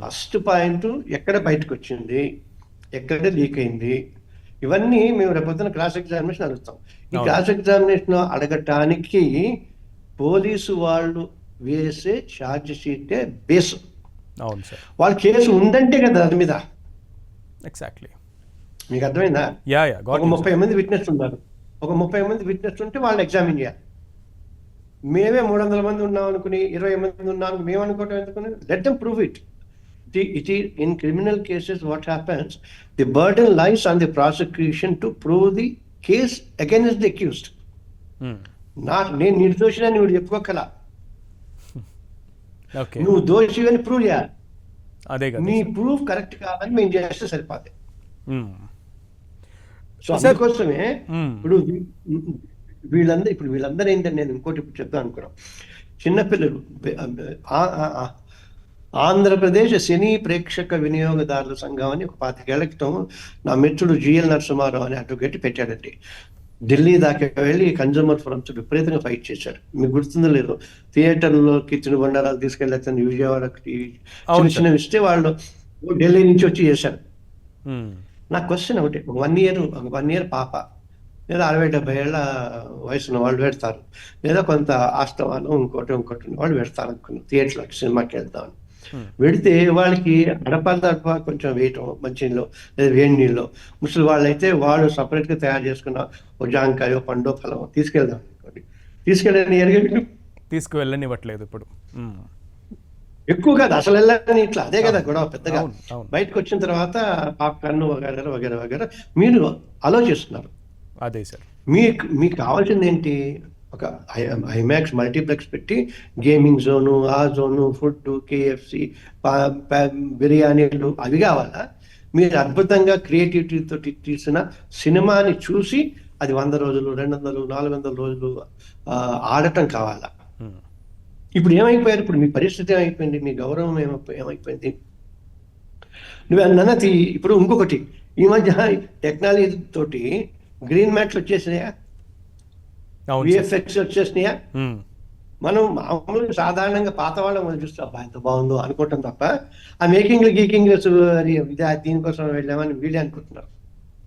First point ఎక్కడ బయటకు వచ్చింది, ఎక్కడ లీక్ అయింది, ఇవన్నీ మేము రేపొద్దున క్రాస్ ఎగ్జామినేషన్ అడుగుతాం. ఈ క్రాస్ ఎగ్జామినేషన్ అడగటానికి పోలీసు వాళ్ళు వేసే ఛార్జ్ షీటే బేస్. అవును సార్. వాళ్ళ కేసు ఉందంటే కదా దాని మీద. ఎగ్జాక్ట్లీ. మీకు అర్థమైందా? ఒక 30 మంది విట్నెస్ ఉన్నారు, ఒక 30 మంది విట్నెస్ ఉంటే వాళ్ళు ఎగ్జామిన్ చేయాలి. మేమే 300 మంది ఉన్నాం అనుకుని 20 మంది ఉన్నాం మేము అనుకోవటం ఎందుకుని? Let them prove it. It is in criminal cases what happens, the burden lies on the prosecution to prove the case against the accused. నేను నిర్దోషిని నువ్వు చెప్పుకోకలా, నువ్వు దోషి అని ప్రూవ్ చేయాలి. అదే కదా, నీ ప్రూఫ్ కరెక్ట్ కాదని మేము చేస్తే సరిపోతే. సో అందుకోసమే ఇప్పుడు వీళ్ళందరూ ఏంటంటే నేను ఇంకోటి ఇప్పుడు చెప్తాను అనుకున్నాం. చిన్నపిల్లలు ఆంధ్రప్రదేశ్ సినీ ప్రేక్షక వినియోగదారుల సంఘం అని ఒక 25 ఏళ్ల క్రితం నా మిత్రుడు జిఎల్ నరసింహారావు అని అడ్వకేట్ పెట్టాడండి. ఢిల్లీ దాకా వెళ్ళి కన్జ్యూమర్ ఫోరమ్స్ విపరీతంగా ఫైట్ చేశారు. మీకు గుర్తుందో లేదో, థియేటర్లోకి తినుబండారాలు తీసుకెళ్ళి విజయవాడకి చిన్న చిన్నవి ఇస్తే వాళ్ళు ఢిల్లీ నుంచి వచ్చి చేశారు. నా క్వశ్చన్ ఒకటి, 1 ఇయర్ పాప లేదా 60-70 ఏళ్ళ వయసున్న వాళ్ళు పెడతారు, లేదా కొంత ఆస్తవానం ఇంకోటి వాళ్ళు పెడతారు అనుకున్నాం థియేటర్లోకి సినిమాకి వెళ్తామని. పెడితే వాళ్ళకి అడప కొంచెం వేయటం మంచినీళ్ళు లేదా వేడి నీళ్ళు, ముసలి వాళ్ళు అయితే వాళ్ళు సపరేట్గా తయారు చేసుకున్న ఒక జాంకాయో పండో ఫలం తీసుకెళ్దాం అనుకోండి, తీసుకువెళ్ళనివ్వట్లేదు ఇప్పుడు. ఎక్కువ కాదు అసలు వెళ్ళని, ఇట్లా అదే కదా గొడవ పెద్దగా. బయటకు వచ్చిన తర్వాత పాప్కార్న్ వగేరా వగేరా వగేరా మీరు అలో చేస్తున్నారు. అదే సార్, మీకు కావాల్సింది ఏంటి? ఒక ఐమాక్స్ మల్టీప్లెక్స్ పెట్టి గేమింగ్ జోను, ఆ జోను, ఫుడ్, కేఎఫ్సి, బిర్యానీలు అవి కావాలా? మీరు అద్భుతంగా క్రియేటివిటీతో తీసిన సినిమాని చూసి అది 100 రోజులు, 200, 400 రోజులు ఆడటం కావాలా? ఇప్పుడు ఏమైపోయారు? ఇప్పుడు మీ పరిస్థితి ఏమైపోయింది? మీ గౌరవం ఏమైపోయింది? నువ్వు అన్నది. ఇప్పుడు ఇంకొకటి, ఈ మధ్య టెక్నాలజీ తోటి గ్రీన్ మ్యాట్లు వచ్చేసినాయా, విఎఫ్ఎక్స్ వచ్చేసినాయా? మనం మామూలుగా సాధారణంగా పాత వాళ్ళం మనం చూస్తే అబ్బా ఎంత బాగుందో అనుకోవటం తప్ప ఆ మేకింగ్ గీకింగ్ దీనికోసం వెళ్ళామని వీళ్ళే అనుకుంటున్నారు.